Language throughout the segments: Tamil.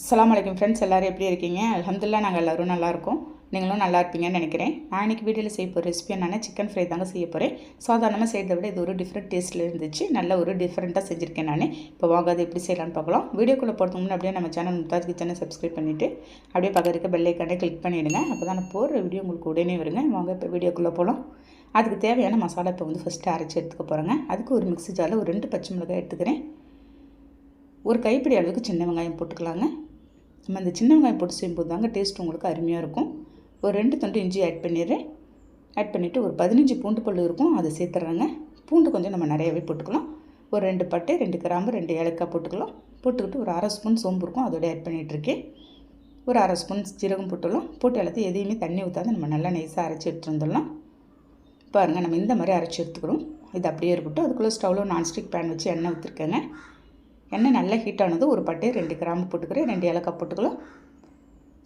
அஸ்ஸலாமு அலைக்கும் ஃப்ரெண்ட்ஸ், எல்லோரும் எப்படி இருக்கீங்க? அல்ஹம்துலில்லாஹ் நாங்கள் எல்லோரும் நல்லாயிருக்கோம். நீங்களும் நல்லா இருப்பீங்கன்னு நினைக்கிறேன். நான் இன்றைக்கி வீடியோவில் செய்ய போகிற ரெசிபி என்னென்னா சிக்கன் ஃப்ரை தாங்க செய்ய போகிறேன். சாதாரணமாக செய்கிறத விட இது ஒரு டிஃப்ரெண்ட் டேஸ்ட்டில் இருந்துச்சு. நல்ல ஒரு டிஃப்ரெண்ட்டாக செஞ்சுருக்கேன் நான். இப்போ வாங்க அது எப்படி செய்யலான்னு பார்க்கலாம். வீடியோக்குள்ளே போகிறதுக்கு முன்னாடி அப்படியே நம்ம சேனல் மும்தாஜ் கிச்சனை சப்ஸ்கிரைப் பண்ணிவிட்டு அப்படியே பக்கத்து இருக்க பெல் ஐக்கானே கிளிக் பண்ணிவிடுங்க. அப்போ தான் நான் போகிற வீடியோ உங்களுக்கு உடனே வருங்க. வாங்க இப்போ வீடியோக்குள்ளே போகலாம். அதுக்கு தேவையான மசாலா இப்போ வந்து ஃபஸ்ட்டு அரைச்சி எடுத்துக்க போகிறேங்க. அதுக்கு ஒரு மிக்ஸி ஜாரில் ஒரு 2 பச்சை மிளகாய் எடுத்துக்கிறேன். ஒரு கைப்பிடி அளவுக்கு சின்ன வெங்காயம் போட்டுக்கலாங்க. நம்ம இந்த சின்ன வெங்காயம் போட்டு செய்யும்போது தாங்க டேஸ்ட் உங்களுக்கு அருமையாக இருக்கும். ஒரு 2 துண்டு இஞ்சி ஆட் பண்ணிடுறேன். ஆட் பண்ணிவிட்டு ஒரு 15 பூண்டு பல் இருக்கும், அதை சேர்த்துட்றேங்க. பூண்டு கொஞ்சம் நம்ம நிறையவே போட்டுக்கலாம். ஒரு 2 பட்டை, 2 கிராம்பு, 2 ஏலக்காய் போட்டுக்கலாம். போட்டுக்கிட்டு ஒரு 1/2 ஸ்பூன் சோம்பு இருக்கும், அதோட ஆட் பண்ணிகிட்ருக்கேன். ஒரு 1/2 ஸ்பூன் ஜீரகம் போட்டுடலாம். போட்டு எல்லாத்தையும் எதையுமே தண்ணி ஊற்றாத நம்ம நல்லா நைஸாக அரைச்சி எடுத்துகிட்டு வந்துடலாம். பாருங்கள், நம்ம இந்த மாதிரி அரைச்சி எடுத்துக்கிறோம். இது அப்படியே இருக்கட்டும். அதுக்குள்ளே ஸ்டவ்வில் நான்ஸ்டிக் பேன் வச்சு எண்ணெய் ஊற்றிருக்கேங்க. எண்ணெய் நல்லா ஹீட் ஆனது ஒரு பட்டை, 2 கிராம்பு போட்டுக்கிறேன், 2 ஏலக்காய் போட்டுக்கலாம்.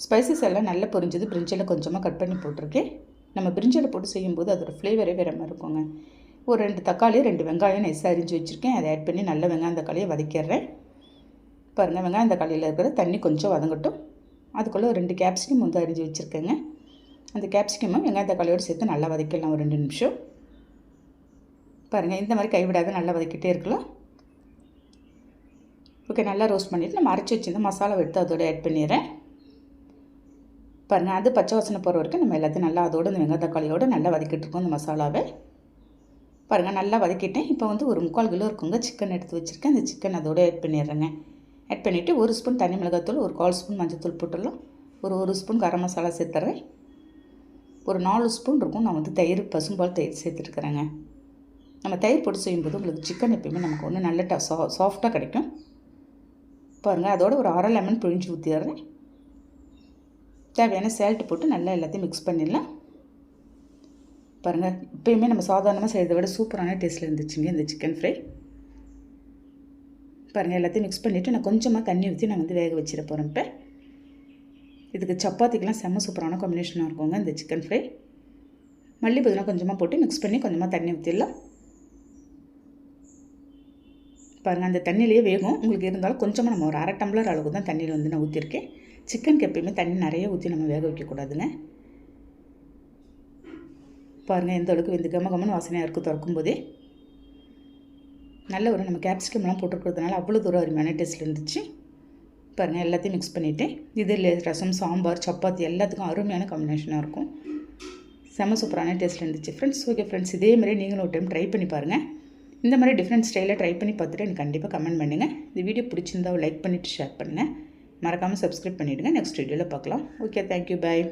ஸ்பைசஸ் எல்லாம் நல்லா பொரிஞ்சது. பிரிஞ்சில் கொஞ்சமாக கட் பண்ணி போட்டிருக்கேன். நம்ம பிரிஞ்சில் போட்டு செய்யும்போது அதோட ஃப்ளேவரே வேறு மாதிரி இருக்குங்க. ஒரு 2 தக்காளி, 2 வெங்காயம் நைஸாக அரிஞ்சு வச்சுருக்கேன். அதை ஆட் பண்ணி நல்லா வெங்காயம் தக்காளியை வதக்கிடுறேன். பாருங்கள், வெங்காயம் தக்காளியில் இருக்கிற தண்ணி கொஞ்சம் வதங்கட்டும். அதுக்குள்ளே ஒரு 2 கேப்சிகம் வந்து அரிஞ்சு வச்சுருக்கேங்க. அந்த கேப்சிகமும் வெங்காயம் தக்காளியோடு சேர்த்து நல்லா வதக்கிடலாம் ஒரு 2 நிமிஷம். பாருங்கள், இந்த மாதிரி கைவிடாத நல்லா வதக்கிட்டே இருக்கலாம். ஓகே, நல்லா ரோஸ்ட் பண்ணிவிட்டு நம்ம அரைச்சி வச்சுருந்த மசாலா எடுத்து அதோட ஆட் பண்ணிடுறேன். பாருங்கள், அது பச்சை வாசனை போகிற வரைக்கும் நம்ம எல்லாத்தையும் நல்லா அதோடு இந்த வெங்காய தக்காளியோடு நல்லா வதக்கிட்டு இருக்கோம். இந்த மசாலாவை பாருங்கள் நல்லா வதக்கிட்டேன். இப்போ வந்து ஒரு 3/4 கிலோ இருக்குங்க சிக்கன் எடுத்து வச்சுருக்கேன். அந்த சிக்கன் அதோடு ஆட் பண்ணிடுறேங்க. ஆட் பண்ணிவிட்டு 1 ஸ்பூன் தனி மிளகாத்தூள், ஒரு 1/4 ஸ்பூன் மஞ்சத்தூள் போட்டுடலாம். ஒரு 1 ஸ்பூன் கரம் மசாலா சேர்த்துட்றேன். ஒரு 4 ஸ்பூன் இருக்கும். நான் வந்து தயிர், பசும்பால் தயிர் சேர்த்துருக்குறேங்க. நம்ம தயிர் போட்டு செய்யும்போது உங்களுக்கு சிக்கன் எப்பயுமே நமக்கு ஒன்று நல்ல சாஃப்டாக கிடைக்கும். பாருங்கள், அதோட ஒரு 1/2 லெமன் பிழிஞ்சு ஊற்றிடுறேன். தேவையான சால்ட் போட்டு நல்லா எல்லாத்தையும் மிக்ஸ் பண்ணிடலாம். பாருங்கள், இப்போயுமே நம்ம சாதாரணமாக செய்கிறத விட சூப்பரான டேஸ்ட்டில் இருந்துச்சுங்க இந்த சிக்கன் ஃப்ரை. பாருங்கள், எல்லாத்தையும் மிக்ஸ் பண்ணிவிட்டு நான் கொஞ்சமாக தண்ணி ஊற்றி நான் வந்து வேக வச்சிட போகிறேன். இப்போ இதுக்கு சப்பாத்திக்கெலாம் செம்ம சூப்பரான காம்பினேஷனாக இருக்குங்க இந்த சிக்கன் ஃப்ரை. மல்லி புதினா கொஞ்சமாக போட்டு மிக்ஸ் பண்ணி கொஞ்சமாக தண்ணி ஊற்றிடலாம். பாருங்கள், அந்த தண்ணியிலேயே வேகும். உங்களுக்கு இருந்தாலும் கொஞ்சமாக நம்ம ஒரு 1/2 டம்ளர் அளவுக்கு தான் தண்ணியில் வந்து நான் ஊற்றிருக்கேன். சிக்கனுக்கு எப்பயுமே தண்ணி நிறைய ஊற்றி நம்ம வேக வைக்கக்கூடாதுங்க. பாருங்கள், எந்த அளவுக்கு வெந்து கமகமன்னு வாசனையாக இருக்குது திறக்கும் போதே. நல்ல ஒரு நம்ம கேப்சிகம்லாம் போட்டுருக்கிறதுனால அவ்வளோ தூரம் அருமையான டேஸ்ட்டில் இருந்துச்சு. பாருங்கள், எல்லாத்தையும் மிக்ஸ் பண்ணிவிட்டேன். இதில் ரசம், சாம்பார், சப்பாத்தி எல்லாத்துக்கும் அருமையான காம்பினேஷனாக இருக்கும். செம்ம சூப்பரான டேஸ்ட்டில் இருந்துச்சு ஃப்ரெண்ட்ஸ். ஓகே ஃப்ரெண்ட்ஸ், இதே மாதிரி நீங்களும் ஒரு டைம் ட்ரை பண்ணி பாருங்கள். இந்த மாதிரி டிஃப்ரெண்ட் ஸ்டைலில் ட்ரை பண்ணி பார்த்துட்டு எனக்கு கண்டிப்பாக கமெண்ட் பண்ணுங்கள். இந்த வீடியோ பிடிச்சிருந்தா லைக் பண்ணிவிட்டு ஷேர் பண்ணுங்கள். மறக்காமல் சப்ஸ்கிரைப் பண்ணிவிடுங்க. நெக்ஸ்ட் வீடியோவில் பார்க்கலாம். ஓகே, தேங்க்யூ, பாய்.